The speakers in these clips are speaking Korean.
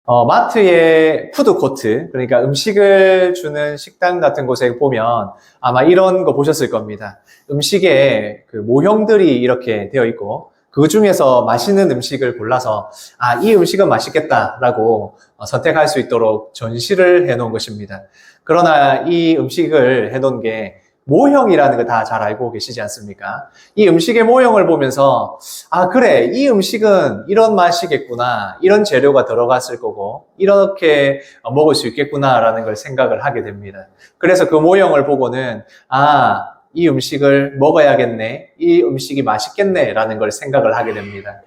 마트의 푸드코트, 그러니까 음식을 주는 식당 같은 곳에 보면 아마 이런 거 보셨을 겁니다. 음식에 그 모형들이 이렇게 되어 있고, 그 중에서 맛있는 음식을 골라서, 이 음식은 맛있겠다라고 선택할 수 있도록 전시를 해 놓은 것입니다. 그러나 이 음식을 해 놓은 게 모형이라는 거 다 잘 알고 계시지 않습니까? 이 음식의 모형을 보면서 그래. 이 음식은 이런 맛이겠구나. 이런 재료가 들어갔을 거고, 이렇게 먹을 수 있겠구나라는 걸 생각을 하게 됩니다. 그래서 그 모형을 보고는, 이 음식을 먹어야겠네. 이 음식이 맛있겠네라는 걸 생각을 하게 됩니다.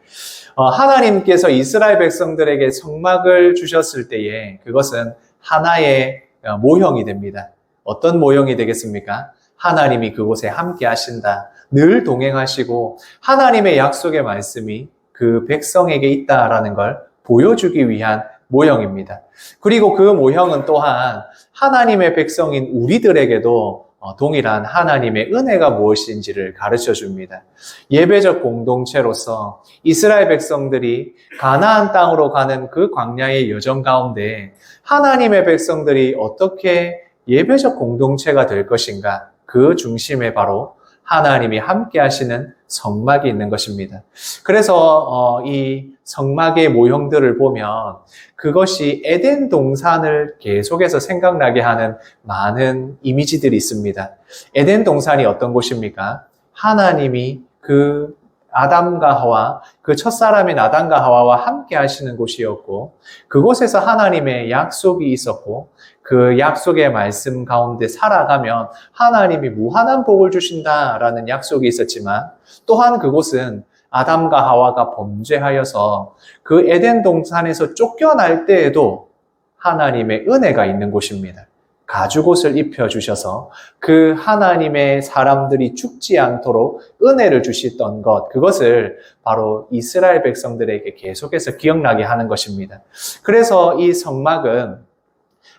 하나님께서 이스라엘 백성들에게 성막을 주셨을 때에 그것은 하나의 모형이 됩니다. 어떤 모형이 되겠습니까? 하나님이 그곳에 함께 하신다. 늘 동행하시고 하나님의 약속의 말씀이 그 백성에게 있다라는 걸 보여주기 위한 모형입니다. 그리고 그 모형은 또한 하나님의 백성인 우리들에게도 동일한 하나님의 은혜가 무엇인지를 가르쳐 줍니다. 예배적 공동체로서 이스라엘 백성들이 가나안 땅으로 가는 그 광야의 여정 가운데 하나님의 백성들이 어떻게 예배적 공동체가 될 것인가? 그 중심에 바로 하나님이 함께 하시는 성막이 있는 것입니다. 그래서 이 성막의 모형들을 보면 그것이 에덴 동산을 계속해서 생각나게 하는 많은 이미지들이 있습니다. 에덴 동산이 어떤 곳입니까? 하나님이 그 아담과 하와, 그 첫사람인 아담과 하와와 함께 하시는 곳이었고, 그곳에서 하나님의 약속이 있었고, 그 약속의 말씀 가운데 살아가면 하나님이 무한한 복을 주신다라는 약속이 있었지만, 또한 그곳은 아담과 하와가 범죄하여서 그 에덴 동산에서 쫓겨날 때에도 하나님의 은혜가 있는 곳입니다. 가죽옷을 입혀주셔서 그 하나님의 사람들이 죽지 않도록 은혜를 주시던 것, 그것을 바로 이스라엘 백성들에게 계속해서 기억나게 하는 것입니다. 그래서 이 성막은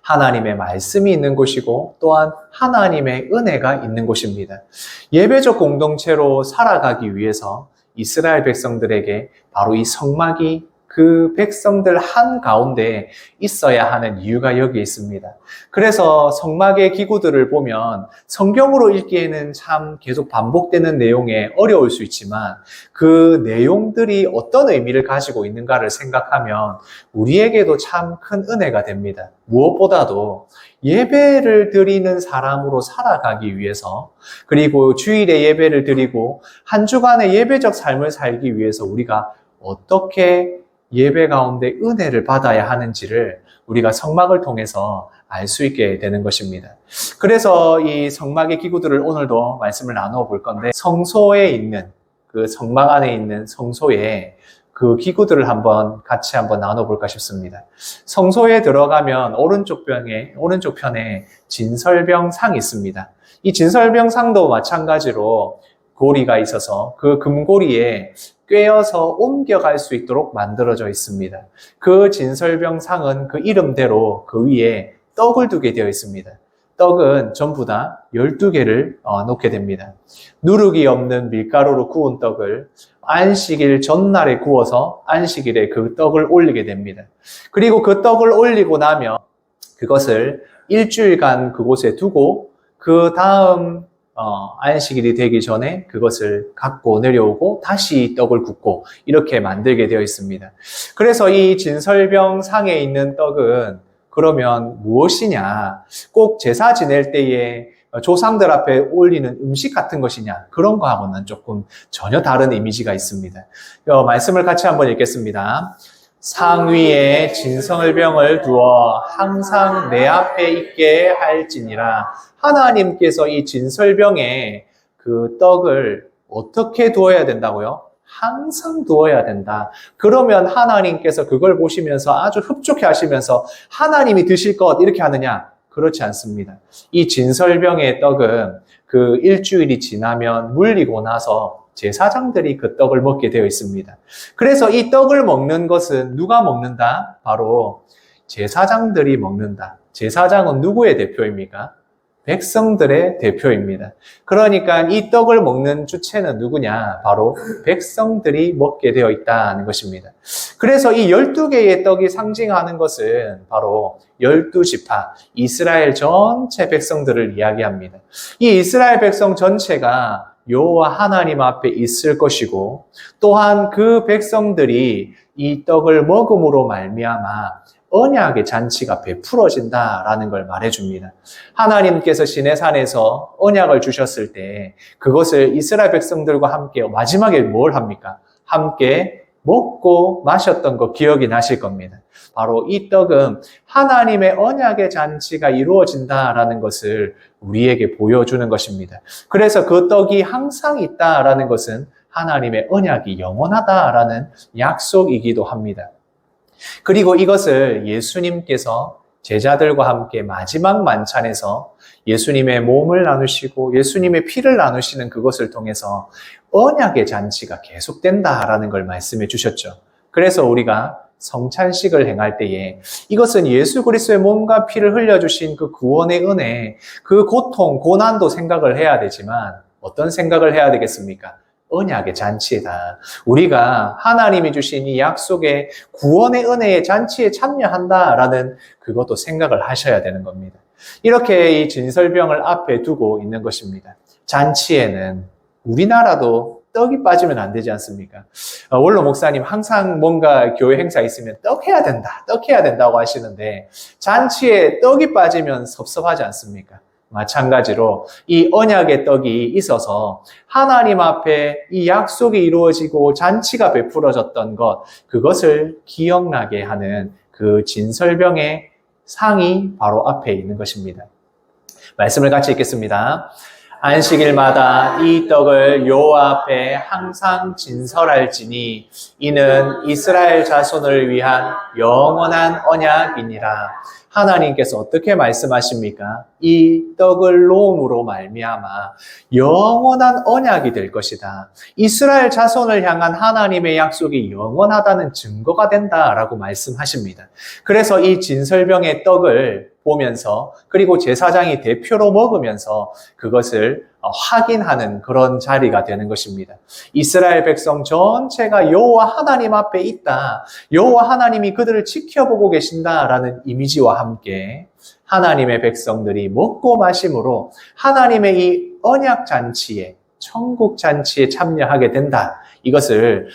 하나님의 말씀이 있는 곳이고 또한 하나님의 은혜가 있는 곳입니다. 예배적 공동체로 살아가기 위해서 이스라엘 백성들에게 바로 이 성막이 그 백성들 한가운데 있어야 하는 이유가 여기 있습니다. 그래서 성막의 기구들을 보면 성경으로 읽기에는 참 계속 반복되는 내용에 어려울 수 있지만 그 내용들이 어떤 의미를 가지고 있는가를 생각하면 우리에게도 참 큰 은혜가 됩니다. 무엇보다도 예배를 드리는 사람으로 살아가기 위해서, 그리고 주일에 예배를 드리고 한 주간의 예배적 삶을 살기 위해서 우리가 어떻게 예배 가운데 은혜를 받아야 하는지를 우리가 성막을 통해서 알 수 있게 되는 것입니다. 그래서 이 성막의 기구들을 오늘도 말씀을 나누어 볼 건데, 성소에 있는, 그 성막 안에 있는 성소에 그 기구들을 같이 한번 나눠볼까 싶습니다. 성소에 들어가면 오른쪽 편에 진설병상이 있습니다. 이 진설병상도 마찬가지로 고리가 있어서 그 금고리에 꿰어서 옮겨갈 수 있도록 만들어져 있습니다. 그 진설병상은 그 이름대로 그 위에 떡을 두게 되어 있습니다. 떡은 전부 다 12개를 놓게 됩니다. 누룩이 없는 밀가루로 구운 떡을 안식일 전날에 구워서 안식일에 그 떡을 올리게 됩니다. 그리고 그 떡을 올리고 나면 그것을 일주일간 그곳에 두고 그 다음 안식일이 되기 전에 그것을 갖고 내려오고 다시 떡을 굽고 이렇게 만들게 되어 있습니다. 그래서 이 진설병상에 있는 떡은 그러면 무엇이냐? 꼭 제사 지낼 때에 조상들 앞에 올리는 음식 같은 것이냐? 그런 거하고는 조금 전혀 다른 이미지가 있습니다. 말씀을 같이 한번 읽겠습니다. 상위에 진설병을 두어 항상 내 앞에 있게 할지니라. 하나님께서 이 진설병에 그 떡을 어떻게 두어야 된다고요? 항상 두어야 된다. 그러면 하나님께서 그걸 보시면서 아주 흡족해 하시면서 하나님이 드실 것 이렇게 하느냐? 그렇지 않습니다. 이 진설병의 떡은 그 일주일이 지나면 물리고 나서 제사장들이 그 떡을 먹게 되어 있습니다. 그래서 이 떡을 먹는 것은 누가 먹는다? 바로 제사장들이 먹는다. 제사장은 누구의 대표입니까? 백성들의 대표입니다. 그러니까 이 떡을 먹는 주체는 누구냐? 바로 백성들이 먹게 되어 있다는 것입니다. 그래서 이 12개의 떡이 상징하는 것은 바로 12지파, 이스라엘 전체 백성들을 이야기합니다. 이 이스라엘 백성 전체가 여호와 하나님 앞에 있을 것이고, 또한 그 백성들이 이 떡을 먹음으로 말미암아 언약의 잔치가 베풀어진다라는 걸 말해줍니다. 하나님께서 시내산에서 언약을 주셨을 때 그것을 이스라엘 백성들과 함께 마지막에 뭘 합니까? 함께 먹고 마셨던 거 기억이 나실 겁니다. 바로 이 떡은 하나님의 언약의 잔치가 이루어진다라는 것을 우리에게 보여주는 것입니다. 그래서 그 떡이 항상 있다라는 것은 하나님의 언약이 영원하다라는 약속이기도 합니다. 그리고 이것을 예수님께서 제자들과 함께 마지막 만찬에서 예수님의 몸을 나누시고 예수님의 피를 나누시는 그것을 통해서 언약의 잔치가 계속된다라는 걸 말씀해 주셨죠. 그래서 우리가 성찬식을 행할 때에 이것은 예수 그리스도의 몸과 피를 흘려주신 그 구원의 은혜, 그 고통, 고난도 생각을 해야 되지만 어떤 생각을 해야 되겠습니까? 언약의 잔치다. 우리가 하나님이 주신 이 약속의 구원의 은혜의 잔치에 참여한다라는 그것도 생각을 하셔야 되는 겁니다. 이렇게 이 진설병을 앞에 두고 있는 것입니다. 잔치에는 우리나라도 떡이 빠지면 안 되지 않습니까? 원로 목사님 항상 뭔가 교회 행사 있으면 떡 해야 된다, 떡 해야 된다고 하시는데 잔치에 떡이 빠지면 섭섭하지 않습니까? 마찬가지로 이 언약의 떡이 있어서 하나님 앞에 이 약속이 이루어지고 잔치가 베풀어졌던 것, 그것을 기억나게 하는 그 진설병의 상이 바로 앞에 있는 것입니다. 말씀을 같이 읽겠습니다. 안식일마다 이 떡을 여호와 앞에 항상 진설할지니 이는 이스라엘 자손을 위한 영원한 언약이니라. 하나님께서 어떻게 말씀하십니까? 이 떡을 놓음으로 말미암아 영원한 언약이 될 것이다. 이스라엘 자손을 향한 하나님의 약속이 영원하다는 증거가 된다라고 말씀하십니다. 그래서 이 진설병의 떡을 보면서 그리고 제사장이 대표로 먹으면서 그것을 확인하는 그런 자리가 되는 것입니다. 이스라엘 백성 전체가 여호와 하나님 앞에 있다. 여호와 하나님이 그들을 지켜보고 계신다라는 이미지와 함께 하나님의 백성들이 먹고 마심으로 하나님의 이 언약 잔치에, 천국 잔치에 참여하게 된다. 이것을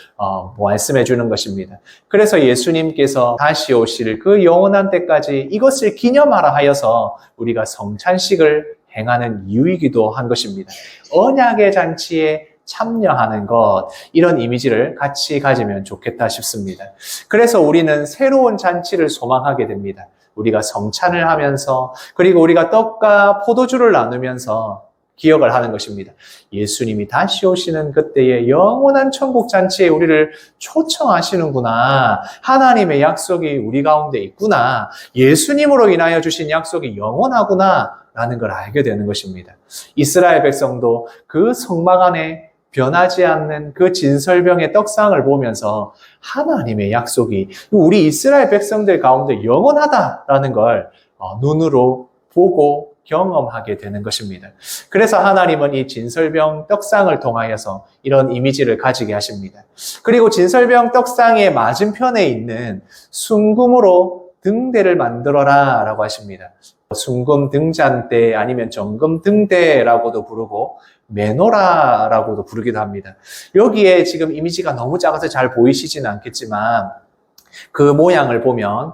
말씀해 주는 것입니다. 그래서 예수님께서 다시 오실 그 영원한 때까지 이것을 기념하라 하여서 우리가 성찬식을 행하는 이유이기도 한 것입니다. 언약의 잔치에 참여하는 것, 이런 이미지를 같이 가지면 좋겠다 싶습니다. 그래서 우리는 새로운 잔치를 소망하게 됩니다. 우리가 성찬을 하면서 그리고 우리가 떡과 포도주를 나누면서 기억을 하는 것입니다. 예수님이 다시 오시는 그때의 영원한 천국 잔치에 우리를 초청하시는구나. 하나님의 약속이 우리 가운데 있구나. 예수님으로 인하여 주신 약속이 영원하구나. 라는 걸 알게 되는 것입니다. 이스라엘 백성도 그 성막 안에 변하지 않는 그 진설병의 떡상을 보면서 하나님의 약속이 우리 이스라엘 백성들 가운데 영원하다라는 걸 눈으로 보고 경험하게 되는 것입니다. 그래서 하나님은 이 진설병 떡상을 통하여서 이런 이미지를 가지게 하십니다. 그리고 진설병 떡상의 맞은편에 있는 순금으로 등대를 만들어라 라고 하십니다. 순금 등잔대 아니면 정금 등대라고도 부르고 메노라라고도 부르기도 합니다. 여기에 지금 이미지가 너무 작아서 잘 보이시지는 않겠지만 그 모양을 보면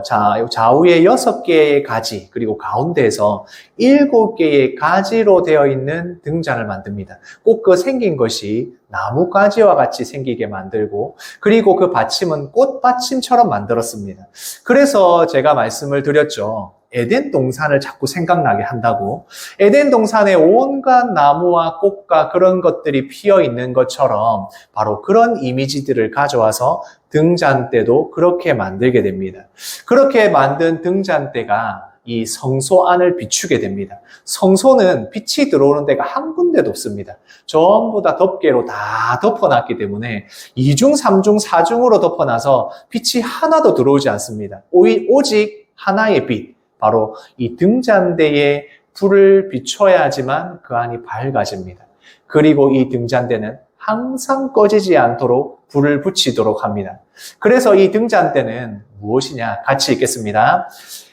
좌우에 6개의 가지 그리고 가운데에서 7개의 가지로 되어 있는 등잔을 만듭니다. 꼭 그 생긴 것이 나뭇가지와 같이 생기게 만들고 그리고 그 받침은 꽃받침처럼 만들었습니다. 그래서 제가 말씀을 드렸죠. 에덴 동산을 자꾸 생각나게 한다고. 에덴 동산에 온갖 나무와 꽃과 그런 것들이 피어 있는 것처럼 바로 그런 이미지들을 가져와서 등잔대도 그렇게 만들게 됩니다. 그렇게 만든 등잔대가 이 성소 안을 비추게 됩니다. 성소는 빛이 들어오는 데가 한 군데도 없습니다. 전부 다 덮개로 다 덮어놨기 때문에 2중, 3중, 4중으로 덮어놔서 빛이 하나도 들어오지 않습니다. 오직 하나의 빛, 바로 이 등잔대의 불을 비춰야지만 그 안이 밝아집니다. 그리고 이 등잔대는 항상 꺼지지 않도록 불을 붙이도록 합니다. 그래서 이 등잔대는 무엇이냐? 같이 읽겠습니다.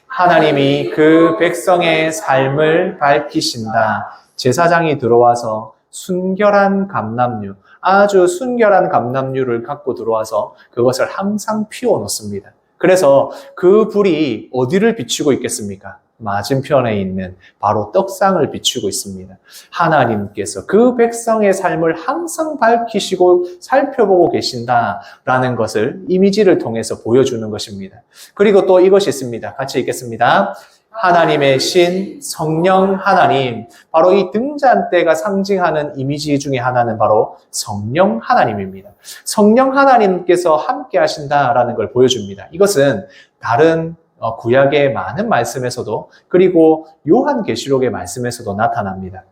하나님이 그 백성의 삶을 밝히신다. 제사장이 들어와서 순결한 감람류, 아주 순결한 감람류를 갖고 들어와서 그것을 항상 피워놓습니다. 그래서 그 불이 어디를 비추고 있겠습니까? 맞은편에 있는 바로 떡상을 비추고 있습니다. 하나님께서 그 백성의 삶을 항상 밝히시고 살펴보고 계신다라는 것을 이미지를 통해서 보여주는 것입니다. 그리고 또 이것이 있습니다. 같이 읽겠습니다. 하나님의 신, 성령 하나님. 바로 이 등잔대가 상징하는 이미지 중에 하나는 바로 성령 하나님입니다. 성령 하나님께서 함께 하신다라는 걸 보여줍니다. 이것은 다른 구약의 많은 말씀에서도 그리고 요한계시록의 말씀에서도 나타납니다.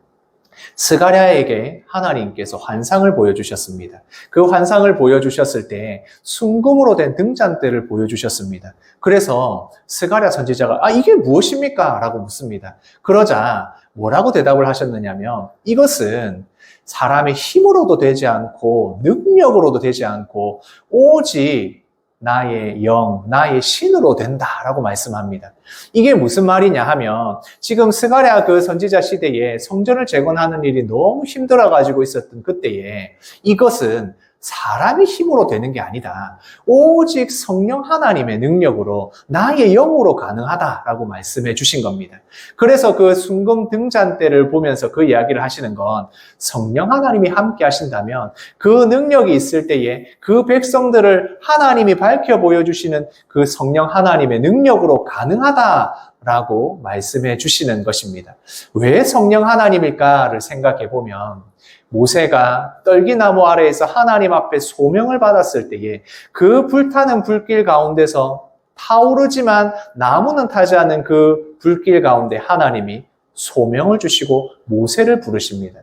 스가랴에게 하나님께서 환상을 보여주셨습니다. 그 환상을 보여주셨을 때 순금으로 된 등잔대를 보여주셨습니다. 그래서 스가랴 선지자가 이게 무엇입니까? 라고 묻습니다. 그러자 뭐라고 대답을 하셨느냐면 이것은 사람의 힘으로도 되지 않고 능력으로도 되지 않고 오직 나의 영, 나의 신으로 된다라고 말씀합니다. 이게 무슨 말이냐 하면 지금 스가랴 그 선지자 시대에 성전을 재건하는 일이 너무 힘들어가지고 있었던 그때에 이것은 사람의 힘으로 되는 게 아니다. 오직 성령 하나님의 능력으로 나의 영으로 가능하다라고 말씀해 주신 겁니다. 그래서 그 순금 등잔대를 보면서 그 이야기를 하시는 건 성령 하나님이 함께 하신다면 그 능력이 있을 때에 그 백성들을 하나님이 밝혀 보여주시는 그 성령 하나님의 능력으로 가능하다라고 말씀해 주시는 것입니다. 왜 성령 하나님일까를 생각해 보면 모세가 떨기나무 아래에서 하나님 앞에 소명을 받았을 때에 그 불타는 불길 가운데서 타오르지만 나무는 타지 않은 그 불길 가운데 하나님이 소명을 주시고 모세를 부르십니다.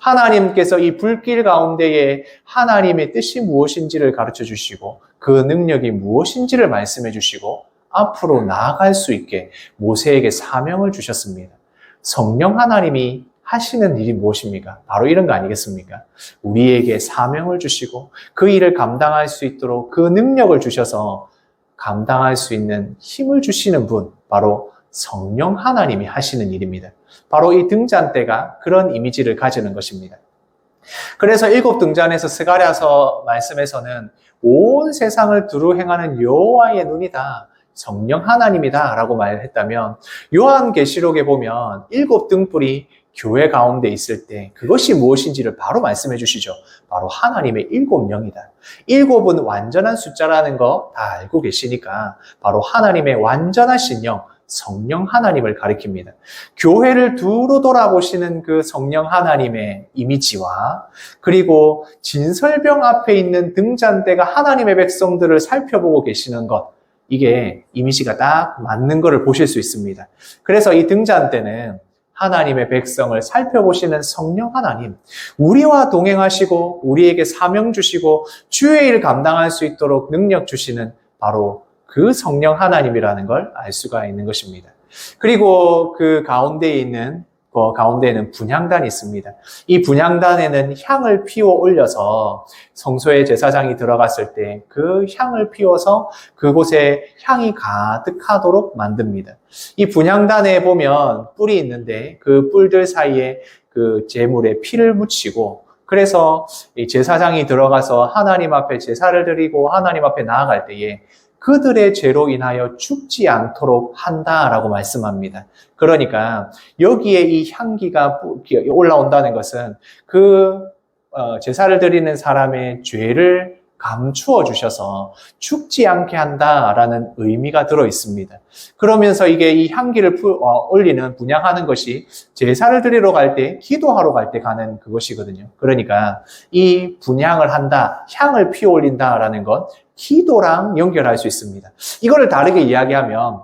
하나님께서 이 불길 가운데에 하나님의 뜻이 무엇인지를 가르쳐 주시고 그 능력이 무엇인지를 말씀해 주시고 앞으로 나아갈 수 있게 모세에게 사명을 주셨습니다. 성령 하나님이 하시는 일이 무엇입니까? 바로 이런 거 아니겠습니까? 우리에게 사명을 주시고 그 일을 감당할 수 있도록 그 능력을 주셔서 감당할 수 있는 힘을 주시는 분, 바로 성령 하나님이 하시는 일입니다. 바로 이 등잔대가 그런 이미지를 가지는 것입니다. 그래서 7 등잔에서 스가랴서 말씀에서는 온 세상을 두루 행하는 여호와의 눈이다. 성령 하나님이다 라고 말했다면 요한계시록에 보면 7 등불이 교회 가운데 있을 때 그것이 무엇인지를 바로 말씀해 주시죠. 바로 하나님의 7영이다. 7은 완전한 숫자라는 거 다 알고 계시니까 바로 하나님의 완전하신 영, 성령 하나님을 가리킵니다. 교회를 두루 돌아보시는 그 성령 하나님의 이미지와 그리고 진설병 앞에 있는 등잔대가 하나님의 백성들을 살펴보고 계시는 것, 이게 이미지가 딱 맞는 것을 보실 수 있습니다. 그래서 이 등잔대는 하나님의 백성을 살펴보시는 성령 하나님, 우리와 동행하시고 우리에게 사명 주시고 주의 일 감당할 수 있도록 능력 주시는 바로 그 성령 하나님이라는 걸 알 수가 있는 것입니다. 그리고 그 가운데에는 분향단이 있습니다. 이 분향단에는 향을 피워 올려서 성소에 제사장이 들어갔을 때 그 향을 피워서 그곳에 향이 가득하도록 만듭니다. 이 분향단에 보면 뿔이 있는데 그 뿔들 사이에 그 제물에 피를 묻히고 그래서 이 제사장이 들어가서 하나님 앞에 제사를 드리고 하나님 앞에 나아갈 때에 그들의 죄로 인하여 죽지 않도록 한다라고 말씀합니다. 그러니까 여기에 이 향기가 올라온다는 것은 그 제사를 드리는 사람의 죄를 감추어 주셔서 죽지 않게 한다라는 의미가 들어 있습니다. 그러면서 이게 이 향기를 올리는 분향하는 것이 제사를 드리러 갈 때, 기도하러 갈 때 가는 그것이거든요. 그러니까 이 분향을 한다, 향을 피워 올린다라는 것, 기도랑 연결할 수 있습니다. 이거를 다르게 이야기하면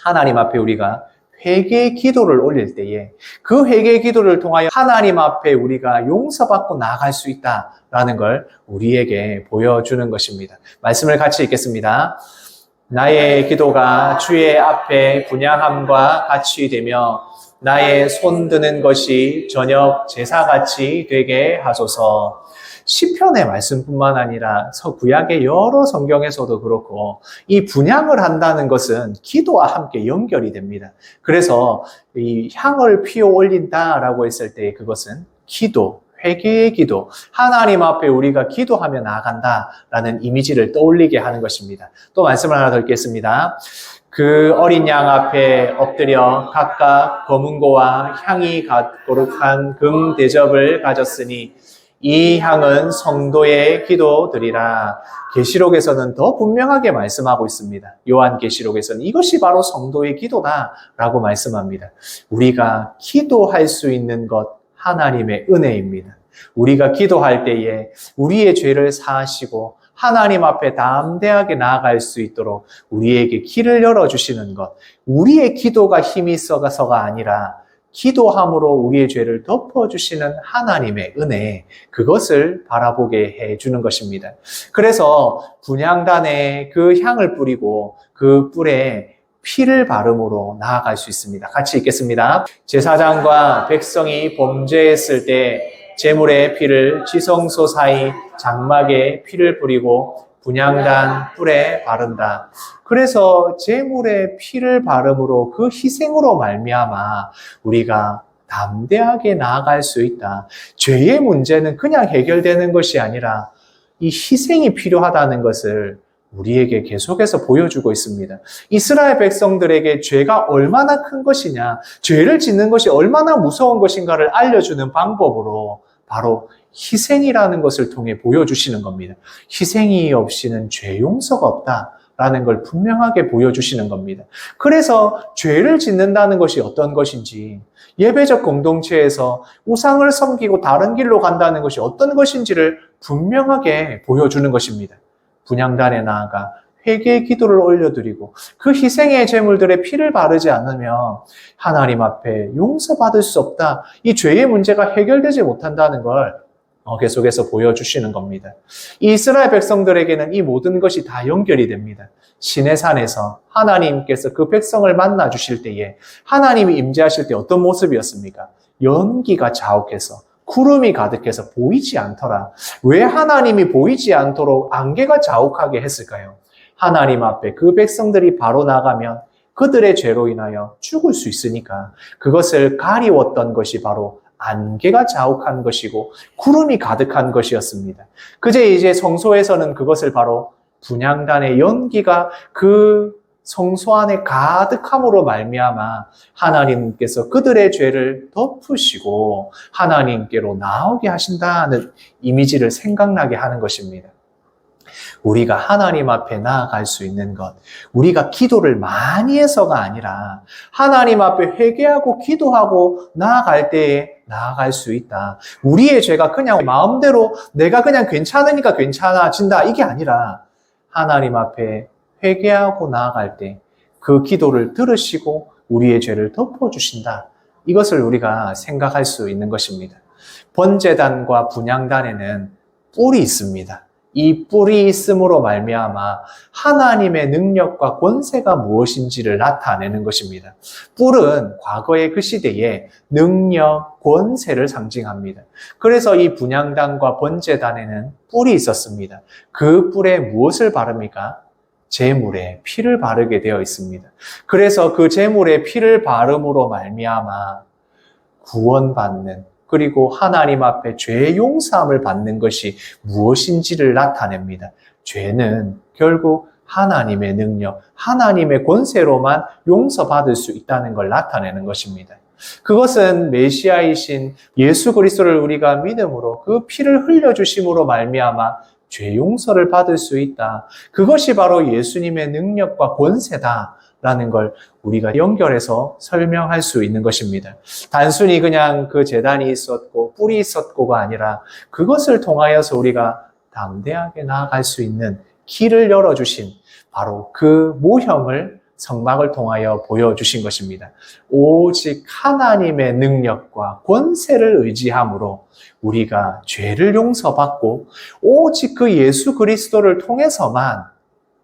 하나님 앞에 우리가 회개의 기도를 올릴 때에 그 회개의 기도를 통하여 하나님 앞에 우리가 용서받고 나아갈 수 있다라는 걸 우리에게 보여주는 것입니다. 말씀을 같이 읽겠습니다. 나의 기도가 주의 앞에 분향함과 같이 되며 나의 손 드는 것이 저녁 제사같이 되게 하소서. 시편의 말씀뿐만 아니라 구약의 여러 성경에서도 그렇고 이 분향을 한다는 것은 기도와 함께 연결이 됩니다. 그래서 이 향을 피워 올린다라고 했을 때 그것은 기도, 회개의 기도, 하나님 앞에 우리가 기도하며 나아간다라는 이미지를 떠올리게 하는 것입니다. 또 말씀을 하나 더 읽겠습니다. 그 어린 양 앞에 엎드려 각각 검은고와 향이 거룩한 금 대접을 가졌으니 이 향은 성도의 기도드리라. 계시록에서는 더 분명하게 말씀하고 있습니다. 요한계시록에서는 이것이 바로 성도의 기도다라고 말씀합니다. 우리가 기도할 수 있는 것 하나님의 은혜입니다. 우리가 기도할 때에 우리의 죄를 사하시고 하나님 앞에 담대하게 나아갈 수 있도록 우리에게 길을 열어주시는 것, 우리의 기도가 힘이 있어서가 아니라 기도함으로 우리의 죄를 덮어주시는 하나님의 은혜, 그것을 바라보게 해주는 것입니다. 그래서 분향단에 그 향을 뿌리고 그 뿔에 피를 바름으로 나아갈 수 있습니다. 같이 읽겠습니다. 제사장과 백성이 범죄했을 때 제물의 피를 지성소 사이 장막에 피를 뿌리고 분향단 뿔에 바른다. 그래서 제물의 피를 바름으로 그 희생으로 말미암아 우리가 담대하게 나아갈 수 있다. 죄의 문제는 그냥 해결되는 것이 아니라 이 희생이 필요하다는 것을 우리에게 계속해서 보여주고 있습니다. 이스라엘 백성들에게 죄가 얼마나 큰 것이냐, 죄를 짓는 것이 얼마나 무서운 것인가를 알려주는 방법으로 바로 희생이라는 것을 통해 보여주시는 겁니다. 희생이 없이는 죄 용서가 없다라는 걸 분명하게 보여주시는 겁니다. 그래서 죄를 짓는다는 것이 어떤 것인지, 예배적 공동체에서 우상을 섬기고 다른 길로 간다는 것이 어떤 것인지를 분명하게 보여주는 것입니다. 분향단에 나아가 회개의 기도를 올려드리고 그 희생의 제물들의 피를 바르지 않으면 하나님 앞에 용서받을 수 없다. 이 죄의 문제가 해결되지 못한다는 걸 계속해서 보여주시는 겁니다. 이 이스라엘 백성들에게는 이 모든 것이 다 연결이 됩니다. 시내산에서 하나님께서 그 백성을 만나 주실 때에 하나님이 임재하실 때 어떤 모습이었습니까? 연기가 자욱해서 구름이 가득해서 보이지 않더라. 왜 하나님이 보이지 않도록 안개가 자욱하게 했을까요? 하나님 앞에 그 백성들이 바로 나가면 그들의 죄로 인하여 죽을 수 있으니까 그것을 가리웠던 것이 바로 안개가 자욱한 것이고 구름이 가득한 것이었습니다. 그제 이제 성소에서는 그것을 바로 분향단의 연기가 그 성소 안에 가득함으로 말미암아 하나님께서 그들의 죄를 덮으시고 하나님께로 나오게 하신다는 이미지를 생각나게 하는 것입니다. 우리가 하나님 앞에 나아갈 수 있는 것, 우리가 기도를 많이 해서가 아니라 하나님 앞에 회개하고 기도하고 나아갈 때에 나아갈 수 있다. 우리의 죄가 그냥 마음대로 내가 그냥 괜찮으니까 괜찮아진다, 이게 아니라 하나님 앞에 회개하고 나아갈 때 그 기도를 들으시고 우리의 죄를 덮어주신다. 이것을 우리가 생각할 수 있는 것입니다. 번제단과 분향단에는 뿔이 있습니다. 이 뿔이 있음으로 말미암아 하나님의 능력과 권세가 무엇인지를 나타내는 것입니다. 뿔은 과거의 그 시대에 능력, 권세를 상징합니다. 그래서 이 분향단과 번제단에는 뿔이 있었습니다. 그 뿔에 무엇을 바릅니까? 제물에 피를 바르게 되어 있습니다. 그래서 그 제물에 피를 바름으로 말미암아 구원받는, 그리고 하나님 앞에 죄 용서함을 받는 것이 무엇인지를 나타냅니다. 죄는 결국 하나님의 능력, 하나님의 권세로만 용서받을 수 있다는 걸 나타내는 것입니다. 그것은 메시아이신 예수 그리스도를 우리가 믿음으로 그 피를 흘려주심으로 말미암아 죄 용서를 받을 수 있다. 그것이 바로 예수님의 능력과 권세다라는 걸 우리가 연결해서 설명할 수 있는 것입니다. 단순히 그냥 그 제단이 있었고 뿔이 있었고가 아니라 그것을 통하여서 우리가 담대하게 나아갈 수 있는 길을 열어주신 바로 그 모형을 성막을 통하여 보여주신 것입니다. 오직 하나님의 능력과 권세를 의지함으로 우리가 죄를 용서받고 오직 그 예수 그리스도를 통해서만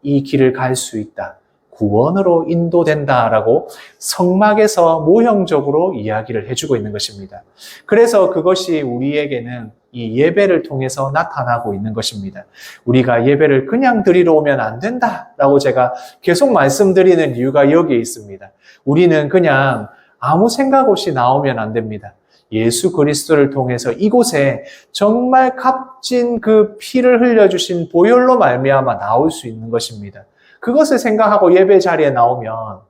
이 길을 갈 수 있다. 구원으로 인도된다라고 성막에서 모형적으로 이야기를 해주고 있는 것입니다. 그래서 그것이 우리에게는 이 예배를 통해서 나타나고 있는 것입니다. 우리가 예배를 그냥 드리러 오면 안 된다라고 제가 계속 말씀드리는 이유가 여기에 있습니다. 우리는 그냥 아무 생각 없이 나오면 안 됩니다. 예수 그리스도를 통해서 이곳에 정말 값진 그 피를 흘려주신 보혈로 말미암아 나올 수 있는 것입니다. 그것을 생각하고 예배 자리에 나오면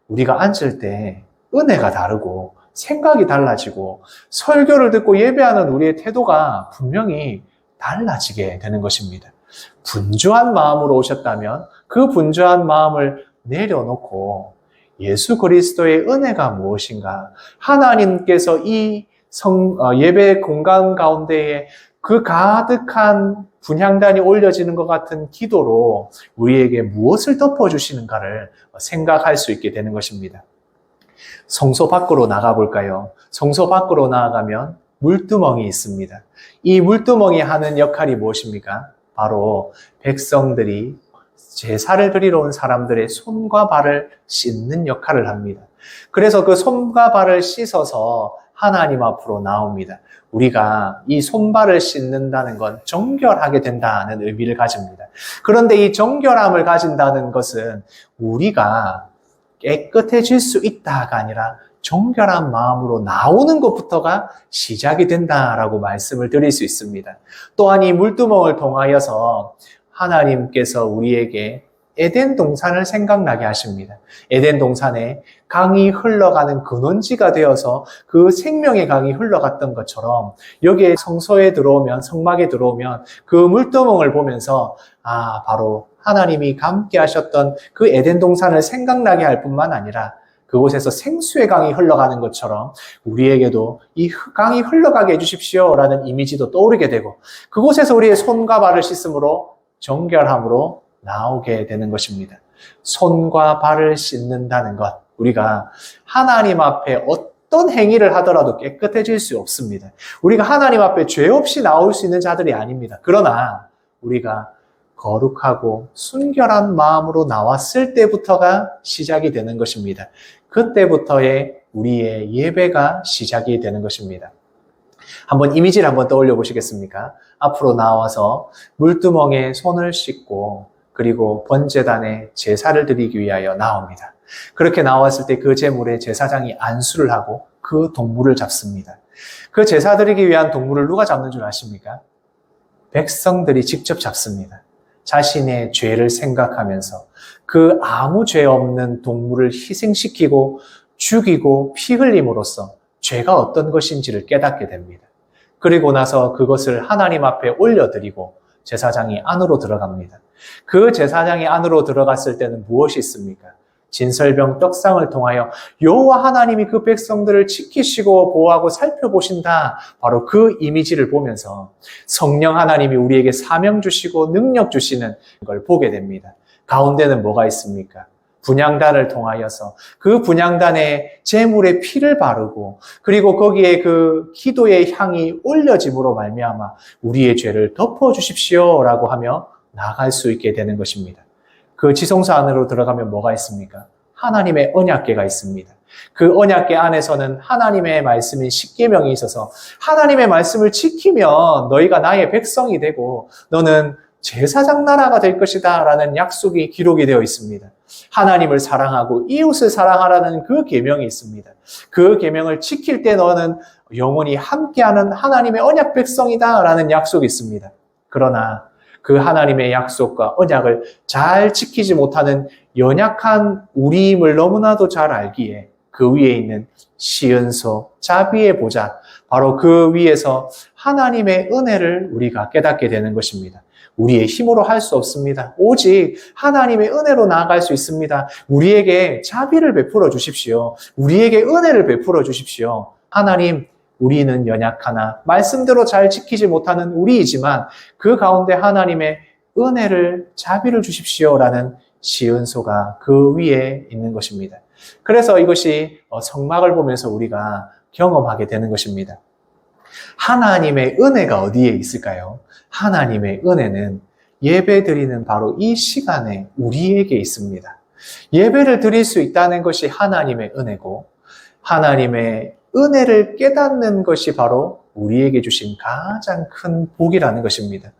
우리가 앉을 때 은혜가 다르고 생각이 달라지고 설교를 듣고 예배하는 우리의 태도가 분명히 달라지게 되는 것입니다. 분주한 마음으로 오셨다면 그 분주한 마음을 내려놓고 예수 그리스도의 은혜가 무엇인가? 하나님께서 이 예배 공간 가운데에 그 가득한 분향단이 올려지는 것 같은 기도로 우리에게 무엇을 덮어주시는가를 생각할 수 있게 되는 것입니다. 성소 밖으로 나가볼까요? 성소 밖으로 나아가면 물두멍이 있습니다. 이 물두멍이 하는 역할이 무엇입니까? 바로 백성들이 제사를 드리러 온 사람들의 손과 발을 씻는 역할을 합니다. 그래서 그 손과 발을 씻어서 하나님 앞으로 나옵니다. 우리가 이 손발을 씻는다는 건 정결하게 된다는 의미를 가집니다. 그런데 이 정결함을 가진다는 것은 우리가 깨끗해질 수 있다가 아니라 정결한 마음으로 나오는 것부터가 시작이 된다라고 말씀을 드릴 수 있습니다. 또한 이 물두멍을 통하여서 하나님께서 우리에게 에덴 동산을 생각나게 하십니다. 에덴 동산에 강이 흘러가는 근원지가 되어서 그 생명의 강이 흘러갔던 것처럼 여기에 성소에 들어오면, 성막에 들어오면 그 물두멍을 보면서 바로 하나님이 함께 하셨던 그 에덴 동산을 생각나게 할 뿐만 아니라 그곳에서 생수의 강이 흘러가는 것처럼 우리에게도 이 강이 흘러가게 해주십시오라는 이미지도 떠오르게 되고 그곳에서 우리의 손과 발을 씻음으로 정결함으로 나오게 되는 것입니다. 손과 발을 씻는다는 것, 우리가 하나님 앞에 어떤 행위를 하더라도 깨끗해질 수 없습니다. 우리가 하나님 앞에 죄 없이 나올 수 있는 자들이 아닙니다. 그러나 우리가 거룩하고 순결한 마음으로 나왔을 때부터가 시작이 되는 것입니다. 그때부터의 우리의 예배가 시작이 되는 것입니다. 한번 이미지를 한번 떠올려 보시겠습니까? 앞으로 나와서 물두멍에 손을 씻고 그리고 번제단에 제사를 드리기 위하여 나옵니다. 그렇게 나왔을 때 그 제물에 제사장이 안수를 하고 그 동물을 잡습니다. 그 제사 드리기 위한 동물을 누가 잡는 줄 아십니까? 백성들이 직접 잡습니다. 자신의 죄를 생각하면서 그 아무 죄 없는 동물을 희생시키고 죽이고 피 흘림으로써 죄가 어떤 것인지를 깨닫게 됩니다. 그리고 나서 그것을 하나님 앞에 올려드리고 제사장이 안으로 들어갑니다. 그 제사장이 안으로 들어갔을 때는 무엇이 있습니까? 진설병 떡상을 통하여 여호와 하나님이 그 백성들을 지키시고 보호하고 살펴보신다. 바로 그 이미지를 보면서 성령 하나님이 우리에게 사명 주시고 능력 주시는 걸 보게 됩니다. 가운데는 뭐가 있습니까? 분향단을 통하여서 그 분향단에 제물의 피를 바르고 그리고 거기에 그 기도의 향이 올려짐으로 말미암아 우리의 죄를 덮어주십시오라고 하며 나아갈 수 있게 되는 것입니다. 그 지성소 안으로 들어가면 뭐가 있습니까? 하나님의 언약궤가 있습니다. 그 언약궤 안에서는 하나님의 말씀인 십계명이 있어서 하나님의 말씀을 지키면 너희가 나의 백성이 되고 너는 제사장 나라가 될 것이다 라는 약속이 기록이 되어 있습니다. 하나님을 사랑하고 이웃을 사랑하라는 그 계명이 있습니다. 그 계명을 지킬 때 너는 영원히 함께하는 하나님의 언약 백성이다 라는 약속이 있습니다. 그러나 그 하나님의 약속과 언약을 잘 지키지 못하는 연약한 우리임을 너무나도 잘 알기에 그 위에 있는 시은소, 자비의 보좌, 바로 그 위에서 하나님의 은혜를 우리가 깨닫게 되는 것입니다. 우리의 힘으로 할 수 없습니다. 오직 하나님의 은혜로 나아갈 수 있습니다. 우리에게 자비를 베풀어 주십시오. 우리에게 은혜를 베풀어 주십시오. 하나님, 우리는 연약하나 말씀대로 잘 지키지 못하는 우리이지만 그 가운데 하나님의 은혜를 자비를 주십시오라는 시은소가 그 위에 있는 것입니다. 그래서 이것이 성막을 보면서 우리가 경험하게 되는 것입니다. 하나님의 은혜가 어디에 있을까요? 하나님의 은혜는 예배드리는 바로 이 시간에 우리에게 있습니다. 예배를 드릴 수 있다는 것이 하나님의 은혜고, 하나님의 은혜를 깨닫는 것이 바로 우리에게 주신 가장 큰 복이라는 것입니다.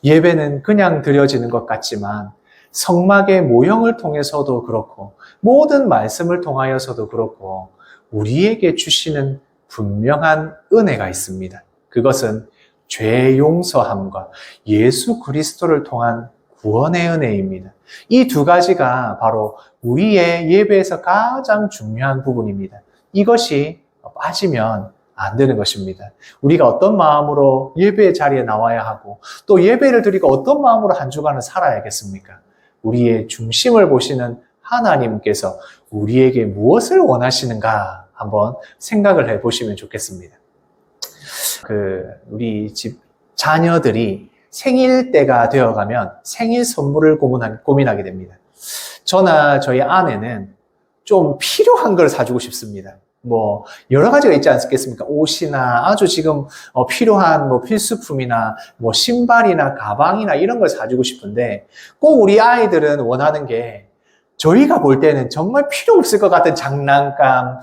예배는 그냥 드려지는 것 같지만 성막의 모형을 통해서도 그렇고 모든 말씀을 통하여서도 그렇고 우리에게 주시는 분명한 은혜가 있습니다. 그것은 죄 용서함과 예수 그리스도를 통한 구원의 은혜입니다. 이 두 가지가 바로 우리의 예배에서 가장 중요한 부분입니다. 이것이 빠지면 안 되는 것입니다. 우리가 어떤 마음으로 예배의 자리에 나와야 하고 또 예배를 드리고 어떤 마음으로 한 주간을 살아야겠습니까? 우리의 중심을 보시는 하나님께서 우리에게 무엇을 원하시는가 한번 생각을 해보시면 좋겠습니다. 우리 집 자녀들이 생일 때가 되어가면 생일 선물을 고민하게 됩니다. 저나 저희 아내는 좀 필요한 걸 사주고 싶습니다. 여러 가지가 있지 않겠습니까? 옷이나 아주 지금 필요한 필수품이나 신발이나 가방이나 이런 걸 사주고 싶은데 꼭 우리 아이들은 원하는 게 저희가 볼 때는 정말 필요 없을 것 같은 장난감,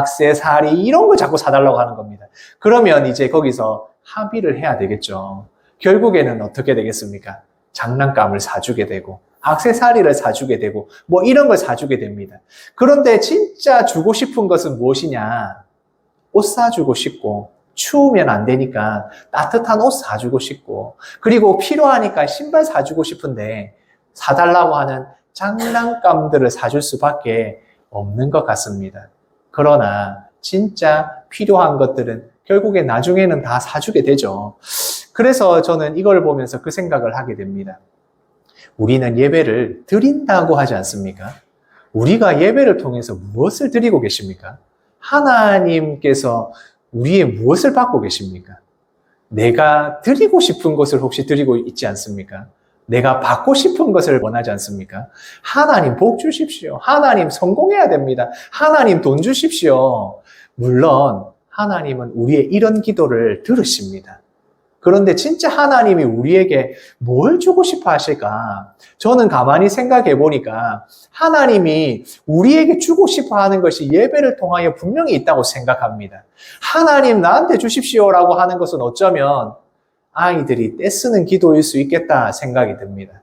액세서리 이런 걸 자꾸 사달라고 하는 겁니다. 그러면 이제 거기서 합의를 해야 되겠죠. 결국에는 어떻게 되겠습니까? 장난감을 사주게 되고 액세서리를 사주게 되고 이런 걸 사주게 됩니다. 그런데 진짜 주고 싶은 것은 무엇이냐? 옷 사주고 싶고 추우면 안 되니까 따뜻한 옷 사주고 싶고 그리고 필요하니까 신발 사주고 싶은데 사달라고 하는 장난감들을 사줄 수밖에 없는 것 같습니다. 그러나 진짜 필요한 것들은 결국에 나중에는 다 사주게 되죠. 그래서 저는 이걸 보면서 그 생각을 하게 됩니다. 우리는 예배를 드린다고 하지 않습니까? 우리가 예배를 통해서 무엇을 드리고 계십니까? 하나님께서 우리의 무엇을 받고 계십니까? 내가 드리고 싶은 것을 혹시 드리고 있지 않습니까? 내가 받고 싶은 것을 원하지 않습니까? 하나님 복 주십시오. 하나님 성공해야 됩니다. 하나님 돈 주십시오. 물론 하나님은 우리의 이런 기도를 들으십니다. 그런데 진짜 하나님이 우리에게 뭘 주고 싶어 하실까? 저는 가만히 생각해 보니까 하나님이 우리에게 주고 싶어 하는 것이 예배를 통하여 분명히 있다고 생각합니다. 하나님 나한테 주십시오라고 하는 것은 어쩌면 아이들이 떼쓰는 기도일 수 있겠다 생각이 듭니다.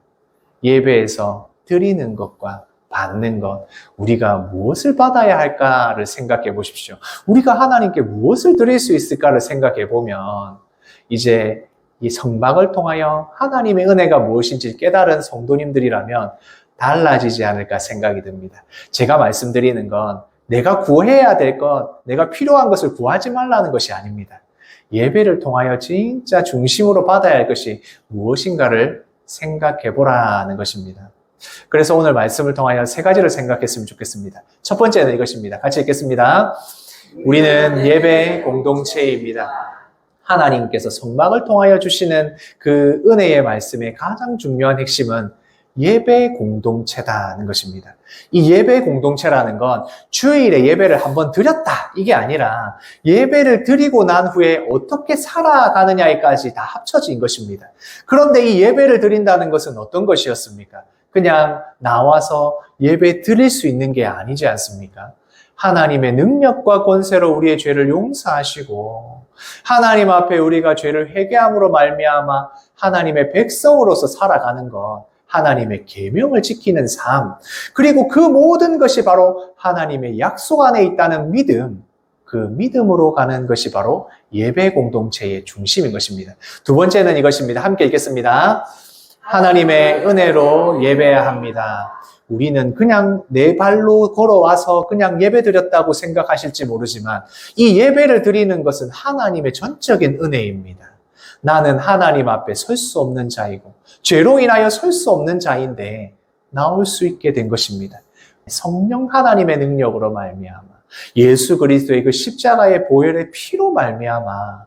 예배에서 드리는 것과 받는 것, 우리가 무엇을 받아야 할까를 생각해 보십시오. 우리가 하나님께 무엇을 드릴 수 있을까를 생각해 보면 이제 이 성막을 통하여 하나님의 은혜가 무엇인지 깨달은 성도님들이라면 달라지지 않을까 생각이 듭니다. 제가 말씀드리는 건 내가 구해야 될 것, 내가 필요한 것을 구하지 말라는 것이 아닙니다. 예배를 통하여 진짜 중심으로 받아야 할 것이 무엇인가를 생각해 보라는 것입니다. 그래서 오늘 말씀을 통하여 세 가지를 생각했으면 좋겠습니다. 첫 번째는 이것입니다. 같이 읽겠습니다. 우리는 예배 공동체입니다. 하나님께서 성막을 통하여 주시는 그 은혜의 말씀의 가장 중요한 핵심은 예배 공동체다는 것입니다. 이 예배 공동체라는 건 주일에 예배를 한번 드렸다 이게 아니라 예배를 드리고 난 후에 어떻게 살아가느냐에까지 다 합쳐진 것입니다. 그런데 이 예배를 드린다는 것은 어떤 것이었습니까? 그냥 나와서 예배 드릴 수 있는 게 아니지 않습니까? 하나님의 능력과 권세로 우리의 죄를 용서하시고 하나님 앞에 우리가 죄를 회개함으로 말미암아 하나님의 백성으로서 살아가는 것, 하나님의 계명을 지키는 삶, 그리고 그 모든 것이 바로 하나님의 약속 안에 있다는 믿음, 그 믿음으로 가는 것이 바로 예배 공동체의 중심인 것입니다. 두 번째는 이것입니다. 함께 읽겠습니다. 하나님의 은혜로 예배해야 합니다. 우리는 그냥 내 발로 걸어와서 그냥 예배 드렸다고 생각하실지 모르지만 이 예배를 드리는 것은 하나님의 전적인 은혜입니다. 나는 하나님 앞에 설 수 없는 자이고 죄로 인하여 설 수 없는 자인데 나올 수 있게 된 것입니다. 성령 하나님의 능력으로 말미암아 예수 그리스도의 그 십자가의 보혈의 피로 말미암아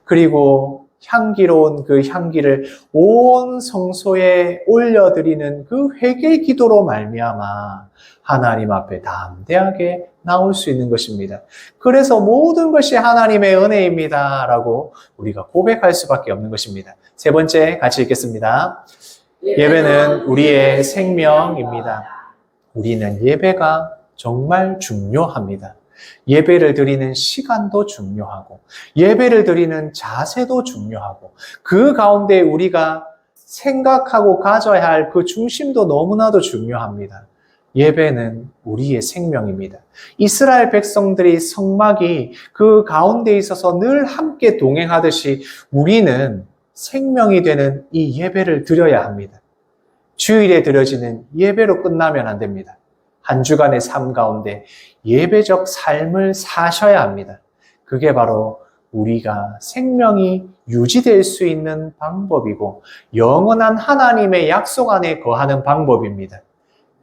그리고 향기로운 그 향기를 온 성소에 올려드리는 그 회개 기도로 말미암아 하나님 앞에 담대하게 나올 수 있는 것입니다. 그래서 모든 것이 하나님의 은혜입니다 라고 우리가 고백할 수밖에 없는 것입니다. 세 번째 같이 읽겠습니다. 예배는 우리의 생명입니다. 우리는 예배가 정말 중요합니다. 예배를 드리는 시간도 중요하고, 예배를 드리는 자세도 중요하고, 그 가운데 우리가 생각하고 가져야 할 그 중심도 너무나도 중요합니다. 예배는 우리의 생명입니다. 이스라엘 백성들이 성막이 그 가운데 있어서 늘 함께 동행하듯이 우리는 생명이 되는 이 예배를 드려야 합니다. 주일에 드려지는 예배로 끝나면 안 됩니다. 한 주간의 삶 가운데 예배적 삶을 사셔야 합니다. 그게 바로 우리가 생명이 유지될 수 있는 방법이고 영원한 하나님의 약속 안에 거하는 방법입니다.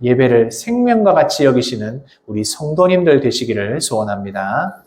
예배를 생명과 같이 여기시는 우리 성도님들 되시기를 소원합니다.